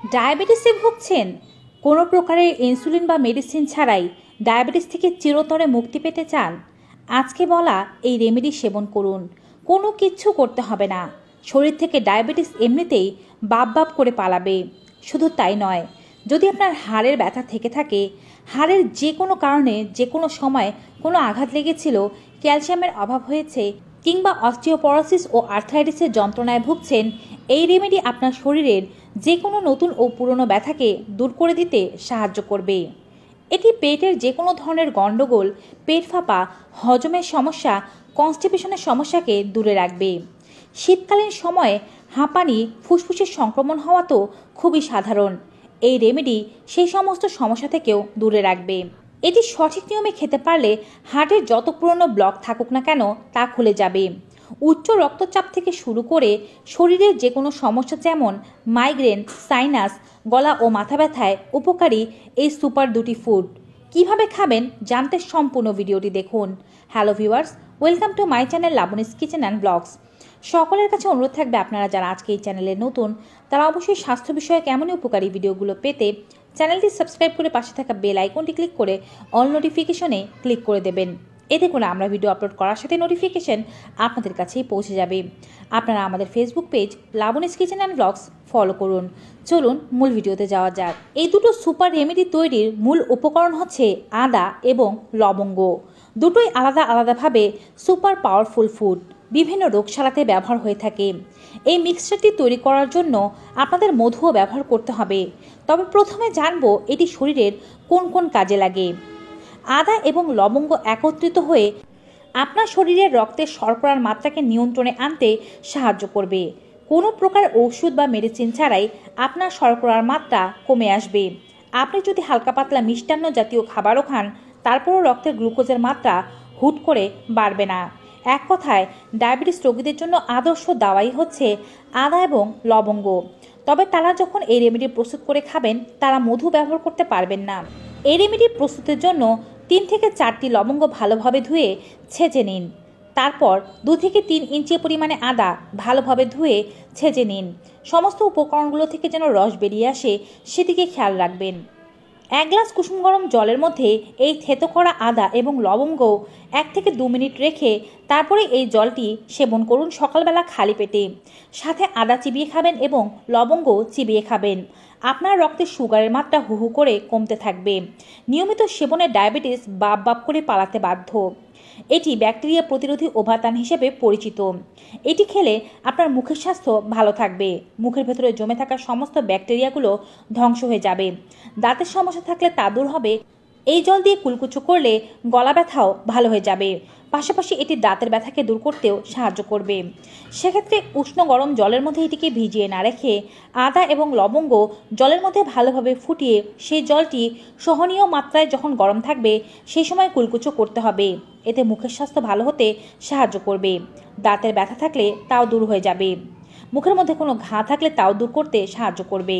ডায়াবেটিসে ভুগছেন? কোনো প্রকারের ইনসুলিন বা মেডিসিন ছাড়াই ডায়াবেটিস থেকে চিরতরে মুক্তি পেতে চান? আজকে বলা এই রেমেডি সেবন করুন। কোনো কিচ্ছু করতে হবে না। শরীর থেকে ডায়াবেটিস এমনিতেই বাপ করে পালাবে। শুধু তাই নয়, যদি আপনার হাড়ের ব্যথা থেকে থাকে, হাড়ের যে কোনো কারণে যে কোনো সময় কোনো আঘাত লেগেছিল, ক্যালসিয়ামের অভাব হয়েছে, কিংবা অস্টিওপরোসিস ও আর্থ্রাইটিসের যন্ত্রণায় ভুগছেন, এই রেমেডি আপনার শরীরের যে কোনো নতুন ও পুরনো ব্যথাকে দূর করে দিতে সাহায্য করবে। এটি পেটের যে কোনো ধরনের গণ্ডগোল, পেট ফাঁপা, হজমের সমস্যা, কনস্টিপেশনের সমস্যাকে দূরে রাখবে। শীতকালীন সময়ে হাঁপানি, ফুসফুসের সংক্রমণ হওয়া তো খুবই সাধারণ। এই রেমেডি সেই সমস্ত সমস্যা থেকেও দূরে রাখবে। এটি সঠিক নিয়মে খেতে পারলে হার্টের যত পুরনো ব্লক থাকুক না কেন তা খুলে যাবে। উচ্চ রক্তচাপ থেকে শুরু করে শরীরের যে কোনো সমস্যা যেমন মাইগ্রেন, সাইনাস, গলা ও মাথা ব্যথায় উপকারী এই সুপার দুটি ফুড। কিভাবে খাবেন জানতে সম্পূর্ণ ভিডিওটি দেখুন। Hello viewers, welcome to my channel Labani's kitchen and blogs. সকলের কাছে অনুরোধ থাকবে, আপনারা যারা আজকে এই চ্যানেলে নতুন, তারা অবশ্যই স্বাস্থ্য বিষয়ক এমনই উপকারী ভিডিওগুলো পেতে চ্যানেলটি সাবস্ক্রাইব করে পাশে থাকা বেল আইকনটি ক্লিক করে অল নোটিফিকেশনে ক্লিক করে দেবেন। এতে করে আমরা ভিডিও আপলোড করার সাথে নোটিফিকেশন আপনাদের কাছেই পৌঁছে যাবে। আপনারা আমাদের Facebook page Labani's kitchen and blogs follow করুন। চলুন মূল ভিডিওতে যাওয়া যাক। এই দুটো সুপার রেমেডি তৈরির মূল উপকরণ হচ্ছে আদা এবং লবঙ্গ। দুটোই আলাদা আলাদাভাবে সুপার পাওয়ারফুল ফুড, বিভিন্ন রোগ সারাতে ব্যবহার হয়ে থাকে। এই মিক্সচারটি তৈরি করার জন্য আপনাদের মধুও ব্যবহার করতে হবে। তবে প্রথমে জানবো এটি শরীরের কোন কোন কাজে লাগে। আদা এবং লবঙ্গ একত্রিত হয়ে আপনার শরীরের রক্তের শর্করার মাত্রাকে নিয়ন্ত্রণে আনতে সাহায্য করবে। কোনো প্রকার ওষুধ বা মেডিসিন ছাড়াই আপনার শর্করার মাত্রা কমে আসবে। আপনি যদি হালকা পাতলা মিষ্টান্ন জাতীয় খাবারও খান, তারপরও রক্তের গ্লুকোজের মাত্রা হুট করে বাড়বে না। এক কথায় ডায়াবেটিস রোগীদের জন্য আদর্শ দাওয়াই হচ্ছে আদা এবং লবঙ্গ। তবে তারা যখন এই রেমেডি প্রস্তুত করে খাবেন, তারা মধু ব্যবহার করতে পারবেন না। এই রেমেডি প্রস্তুতের জন্য 3 থেকে 4টি লবঙ্গ ভালোভাবে ধুয়ে ছেঁচে নিন। তারপর 2 থেকে 3 ইঞ্চি পরিমাণে আদা ভালোভাবে ধুয়ে ছেঁচে নিন। সমস্ত উপকরণগুলো থেকে যেন রস বেরিয়ে আসে সেদিকে খেয়াল রাখবেন। 1 গ্লাস কুসুম গরম জলের মধ্যে এই থেতো করা আদা এবং লবঙ্গ 1 থেকে 2 মিনিট রেখে তারপরে এই জলটি সেবন করুন সকালবেলা খালি পেটে। সাথে আদা চিবিয়ে খাবেন এবং লবঙ্গ চিবিয়ে খাবেন। আপনার রক্তে সুগারের মাত্রা হু হু করে কমতে থাকবে। নিয়মিত সেবনে ডায়াবেটিস বাপ করে পালাতে বাধ্য। এটি ব্যাকটেরিয়া প্রতিরোধী উপাদান হিসেবে পরিচিত। এটি খেলে আপনার মুখের স্বাস্থ্য ভালো থাকবে। মুখের ভেতরে জমে থাকা সমস্ত ব্যাকটেরিয়াগুলো ধ্বংস হয়ে যাবে। দাঁতের সমস্যা থাকলে তা দূর হবে। এই জল দিয়ে কুলকুচো করলে গলা ব্যথাও ভালো হয়ে যাবে। পাশাপাশি এটি দাঁতের ব্যথাকে দূর করতেও সাহায্য করবে। সেক্ষেত্রে উষ্ণ গরম জলের মধ্যে এটিকে ভিজিয়ে না রেখে আদা এবং লবঙ্গ জলের মধ্যে ভালোভাবে ফুটিয়ে সেই জলটি সহনীয় মাত্রায় যখন গরম থাকবে সেই সময় কুলকুচো করতে হবে। এতে মুখের স্বাস্থ্য ভালো হতে সাহায্য করবে। দাঁতের ব্যথা থাকলে তাও দূর হয়ে যাবে। মুখের মধ্যে কোনো ঘা থাকলে তাও দূর করতে সাহায্য করবে।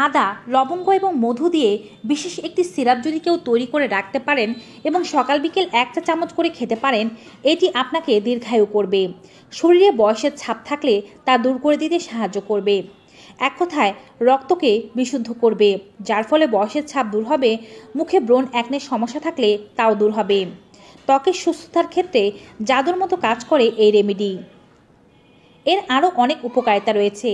আদা, লবঙ্গ এবং মধু দিয়ে বিশেষ একটি সিরাপ যদি কেউ তৈরি করে রাখতে পারেন এবং সকাল বিকেল 1 চা চামচ করে খেতে পারেন, এটি আপনাকে দীর্ঘায়ু করবে। শরীরে বয়সের ছাপ থাকলে তা দূর করে দিতে সাহায্য করবে। এক কথায় রক্তকে বিশুদ্ধ করবে, যার ফলে বয়সের ছাপ দূর হবে। মুখে ব্রণ একনের সমস্যা থাকলে তাও দূর হবে। ত্বকের সুস্থতার ক্ষেত্রে জাদুর মতো কাজ করে এই রেমেডি। এর আরও অনেক উপকারিতা রয়েছে।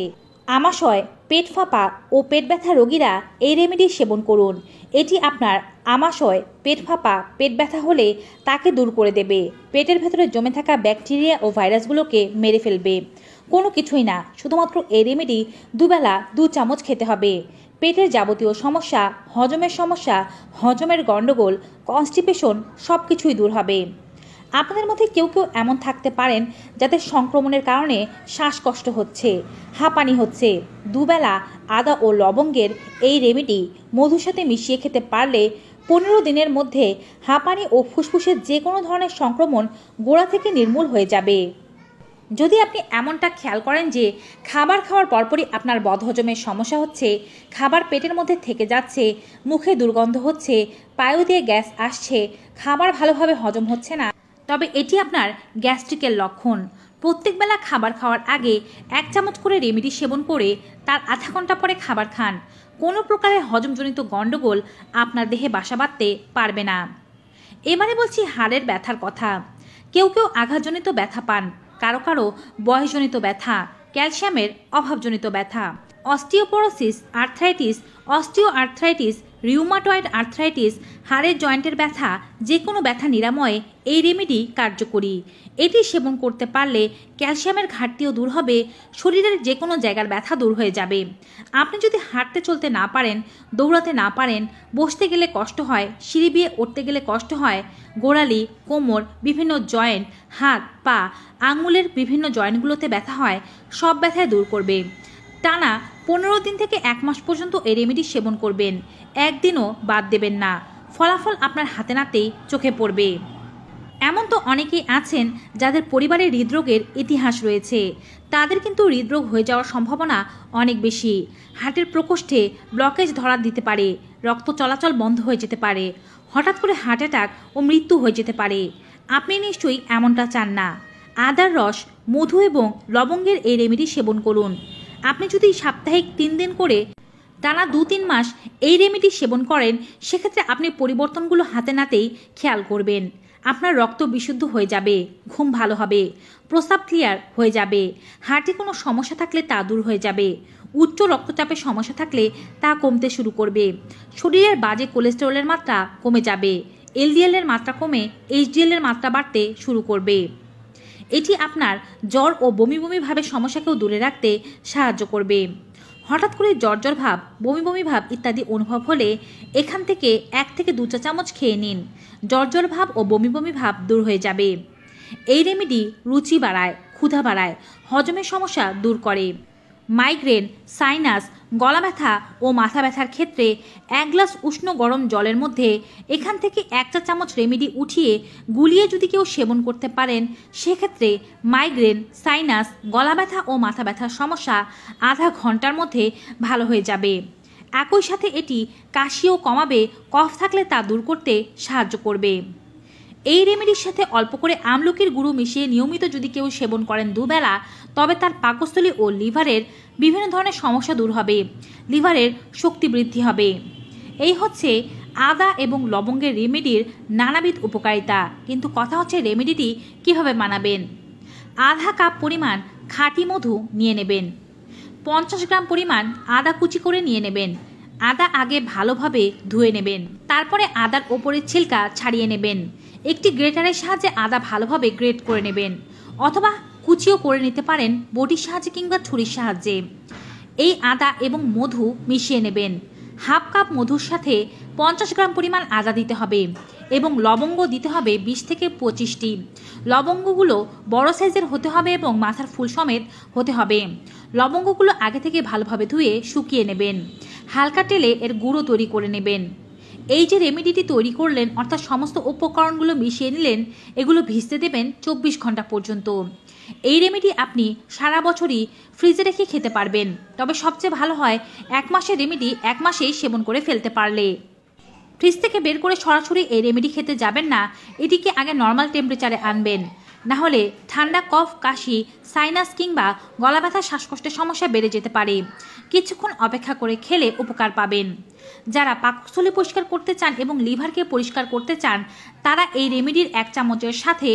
আমাশয়, পেট ফাঁপা ও পেট ব্যথা রোগীরা এই রেমেডি সেবন করুন। এটি আপনার আমাশয়, পেট ফাঁপা, পেট ব্যথা হলে তাকে দূর করে দেবে। পেটের ভেতরে জমে থাকা ব্যাকটেরিয়া ও ভাইরাসগুলোকে মেরে ফেলবে। কোনো কিছুই না, শুধুমাত্র এই রেমেডি 2 বেলা 2 চামচ খেতে হবে। পেটের যাবতীয় সমস্যা, হজমের গণ্ডগোল, কনস্টিপেশন সব কিছুই দূর হবে। আপনাদের মধ্যে কেউ এমন থাকতে পারেন যাদের সংক্রমণের কারণে শ্বাসকষ্ট হচ্ছে, হাঁপানি হচ্ছে। 2 বেলা আদা ও লবঙ্গের এই রেমেডি মধুর সাথে মিশিয়ে খেতে পারলে 15 দিনের মধ্যে হাঁপানি ও ফুসফুসের যে কোনো ধরনের সংক্রমণ গোড়া থেকে নির্মূল হয়ে যাবে। যদি আপনি এমনটা খেয়াল করেন যে খাবার খাওয়ার পরপরই আপনার বদহজমের সমস্যা হচ্ছে, খাবার পেটের মধ্যে থেকে যাচ্ছে, মুখে দুর্গন্ধ হচ্ছে, পায়ু দিয়ে গ্যাস আসছে, খাবার ভালোভাবে হজম হচ্ছে না, তবে এটি আপনার গ্যাস্ট্রিকের লক্ষণ। প্রত্যেক বেলা খাবার খাওয়ার আগে 1 চামচ করে রেমেডি সেবন করে তার আধা ঘন্টা পরে খাবার খান। কোনো প্রকারের হজমজনিত গণ্ডগোল আপনার দেহে বাসা বাঁধতে পারবে না। এবারে বলছি হাড়ের ব্যথার কথা। কেউ কেউ আঘাতজনিত ব্যথা পান, কারো কারো বয়সজনিত ব্যথা, ক্যালসিয়ামের অভাবজনিত ব্যথা, osteoporosis, osteo arthritis, rheumatoid arthritis, হাড়ের জয়েন্টের ব্যথা, যে কোনো ব্যথা নিরাময়ে এই রেমেডি কার্যকরী। এটি সেবন করতে পারলে ক্যালসিয়ামের ঘাটতিও দূর হবে, শরীরের যে কোনো জায়গার ব্যথা দূর হয়ে যাবে। আপনি যদি হাঁটতে চলতে না পারেন, দৌড়াতে না পারেন, বসতে গেলে কষ্ট হয়, সিঁড়ি বেয়ে উঠতে গেলে কষ্ট হয়, গোড়ালি, কোমর, বিভিন্ন জয়েন্ট, হাত, পা, আঙুলের বিভিন্ন জয়েন্টগুলোতে ব্যথা হয়, সব ব্যথায় দূর করবে। টানা 15 দিন থেকে 1 মাস পর্যন্ত এই রেমেডি সেবন করবেন, একদিনও বাদ দেবেন না। ফলাফল আপনার হাতে নাতেই চোখে পড়বে। এমন তো অনেকেই আছেন যাদের পরিবারে হৃদরোগের ইতিহাস রয়েছে, তাদের কিন্তু হৃদরোগ হয়ে যাওয়ার সম্ভাবনা অনেক বেশি। হার্টের প্রকোষ্ঠে ব্লকেজ ধরা দিতে পারে, রক্ত চলাচল বন্ধ হয়ে যেতে পারে, হঠাৎ করে হার্ট অ্যাটাক ও মৃত্যু হয়ে যেতে পারে। আপনি নিশ্চয়ই এমনটা চান না। আদার রস, মধু এবং লবঙ্গের এই রেমেডি সেবন করুন। আপনি যদি সাপ্তাহিক 3 দিন করে টানা 2-3 মাস এই রেমেডি সেবন করেন, সেক্ষেত্রে আপনি পরিবর্তনগুলো হাতে নাতেই খেয়াল করবেন। আপনার রক্ত বিশুদ্ধ হয়ে যাবে, ঘুম ভালো হবে, প্রস্রাব ক্লিয়ার হয়ে যাবে, হার্টে কোনো সমস্যা থাকলে তা দূর হয়ে যাবে, উচ্চ রক্তচাপের সমস্যা থাকলে তা কমতে শুরু করবে, শরীরের বাজে কোলেস্টেরলের মাত্রা কমে যাবে, এলডিএল এর মাত্রা কমে এইচডিএল এর মাত্রা বাড়তে শুরু করবে। এটি আপনার জ্বর ও বমি বমি ভাবের সমস্যাকেও দূরে রাখতে সাহায্য করবে। হঠাৎ করে জ্বর ভাব, বমি ভাব ইত্যাদি অনুভব হলে এখান থেকে 1 থেকে 2 চা চামচ খেয়ে নিন। জ্বর ভাব ও বমি ভাব দূর হয়ে যাবে। এই রেমেডি রুচি বাড়ায়, ক্ষুধা বাড়ায়, হজমের সমস্যা দূর করে। মাইগ্রেন, সাইনাস, গলা ব্যথা ও মাথা ব্যথার ক্ষেত্রে 1 গ্লাস উষ্ণ গরম জলের মধ্যে এখান থেকে 1 চা চামচ রেমেডি উঠিয়ে গুলিয়ে যদি কেউ সেবন করতে পারেন, সেক্ষেত্রে মাইগ্রেন, সাইনাস, গলা ব্যথা ও মাথা ব্যথার সমস্যা আধা ঘন্টার মধ্যে ভালো হয়ে যাবে। একই সাথে এটি কাশিও কমাবে, কফ থাকলে তা দূর করতে সাহায্য করবে। এই রেমেডির সাথে অল্প করে আমলকির গুঁড়ো মিশিয়ে নিয়মিত যদি কেউ সেবন করেন দুবেলা, তবে তার পাকস্থলী ও লিভারের বিভিন্ন ধরনের সমস্যা দূর হবে, লিভারের শক্তি বৃদ্ধি হবে। এই হচ্ছে আদা এবং লবঙ্গের রেমেডির নানাবিধ উপকারিতা। কিন্তু কথা হচ্ছে রেমেডিটি কিভাবে বানাবেন। আধা কাপ পরিমাণ খাঁটি মধু নিয়ে নেবেন, 50 গ্রাম পরিমাণ আদা কুচি করে নিয়ে নেবেন। আদা আগে ভালোভাবে ধুয়ে নেবেন, তারপরে আদার ওপরের ছিলকা ছাড়িয়ে নেবেন। একটি গ্রেটারের সাহায্যে আদা ভালোভাবে গ্রেট করে নেবেন, অথবা কুচিও করে নিতে পারেন বটির সাহায্যে কিংবা ছুরির সাহায্যে। এই আদা এবং মধু মিশিয়ে নেবেন। হাফ কাপ মধুর সাথে 50 গ্রাম পরিমাণ আদা দিতে হবে এবং লবঙ্গ দিতে হবে 20 থেকে 25টি। লবঙ্গগুলো বড় সাইজের হতে হবে এবং মাথার ফুল সমেত হতে হবে। লবঙ্গগুলো আগে থেকে ভালোভাবে ধুয়ে শুকিয়ে নেবেন। হালকা তেলে এর গুঁড়ো তৈরি করে নেবেন। এই যে রেমেডিটি তৈরি করলেন, অর্থাৎ সমস্ত উপকরণগুলো মিশিয়ে নিলেন, এগুলো ভিজতে দেবেন 24 ঘন্টা পর্যন্ত। এই রেমেডি আপনি সারা বছরই ফ্রিজে রেখে খেতে পারবেন, তবে সবচেয়ে ভালো হয় 1 মাসের রেমেডি 1 মাসেই সেবন করে ফেলতে পারলে। ফ্রিজ থেকে বের করে সরাসরি এই রেমেডি খেতে যাবেন না, এটিকে আগে নর্মাল টেম্পারেচারে আনবেন। না হলে ঠান্ডা, কফ, কাশি, সাইনাস কিংবা গলা ব্যথা, শ্বাসকষ্টের সমস্যা বেড়ে যেতে পারে। কিছুক্ষণ অপেক্ষা করে খেলে উপকার পাবেন। যারা পাকস্থলী পরিষ্কার করতে চান এবং লিভারকে পরিষ্কার করতে চান, তারা এই রেমেডির 1 চামচের সাথে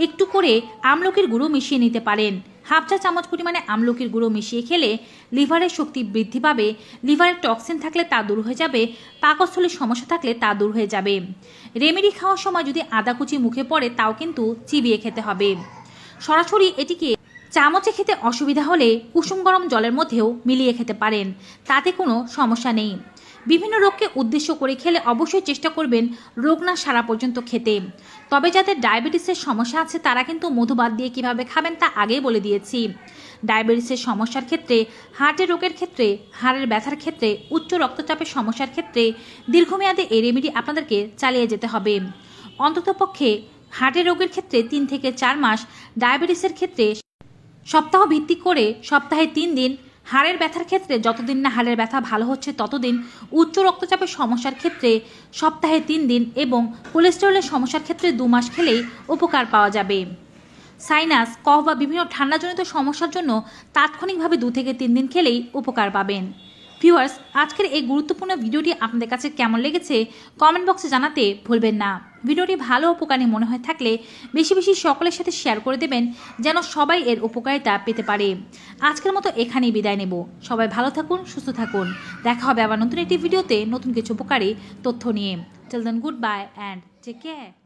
একটু করে আমলকির গুঁড়ো মিশিয়ে নিতে পারেন। হাফ চা চামচ পরিমাণে আমলকির গুঁড়ো মিশিয়ে খেলে লিভারের শক্তি বৃদ্ধি পাবে, লিভারের টক্সিন থাকলে তা দূর হয়ে যাবে, পাকস্থলীর সমস্যা থাকলে তা দূর হয়ে যাবে। রেমেডি খাওয়ার সময় যদি আদা কুচি মুখে পড়ে, তাও কিন্তু চিবিয়ে খেতে হবে। সরাসরি এটিকে চামচে খেতে অসুবিধা হলে কুসুম গরম জলের মধ্যেও মিলিয়ে খেতে পারেন, তাতে কোনো সমস্যা নেই। বিভিন্ন রোগকে উদ্দেশ্য করে খেলে অবশ্যই চেষ্টা করবেন রোগ না সারা পর্যন্ত খেতে। তবে যাদের ডায়াবেটিসের সমস্যা আছে, তারা কিন্তু মধু বাদ দিয়ে কীভাবে খাবেন তা আগেই বলে দিয়েছি। ডায়াবেটিসের সমস্যার ক্ষেত্রে, হার্টের রোগের ক্ষেত্রে, হাড়ের ব্যথার ক্ষেত্রে, উচ্চ রক্তচাপের সমস্যার ক্ষেত্রে দীর্ঘমেয়াদে এই রেমেডি আপনাদেরকে চালিয়ে যেতে হবে। অন্ততপক্ষে হার্টের রোগের ক্ষেত্রে 3 থেকে 4 মাস, ডায়াবেটিসের ক্ষেত্রে সপ্তাহ ভিত্তিক করে সপ্তাহে 3 দিন, হাড়ের ব্যথার ক্ষেত্রে যতদিন না হাড়ের ব্যথা ভালো হচ্ছে ততদিন, উচ্চ রক্তচাপের সমস্যার ক্ষেত্রে সপ্তাহে 3 দিন এবং কোলেস্টেরলের সমস্যার ক্ষেত্রে 2 মাস খেলেই উপকার পাওয়া যাবে। সাইনাস, কফ বা বিভিন্ন ঠান্ডাজনিত সমস্যার জন্য তাৎক্ষণিকভাবে 2 থেকে 3 দিন খেলেই উপকার পাবেন। ভিউয়ার্স, আজকের এই গুরুত্বপূর্ণ ভিডিওটি আপনাদের কাছে কেমন লেগেছে কমেন্ট বক্সে জানাতে ভুলবেন না। ভিডিওটি ভালো উপকারী মনে হয় থাকলে বেশি বেশি সকলের সাথে শেয়ার করে দেবেন যেন সবাই এর উপকারিতা পেতে পারে। আজকের মতো এখানেই বিদায় নেব। সবাই ভালো থাকুন, সুস্থ থাকুন। দেখা হবে আবার নতুন একটি ভিডিওতে নতুন কিছু উপকারী তথ্য নিয়ে। Till then, good bye and take care.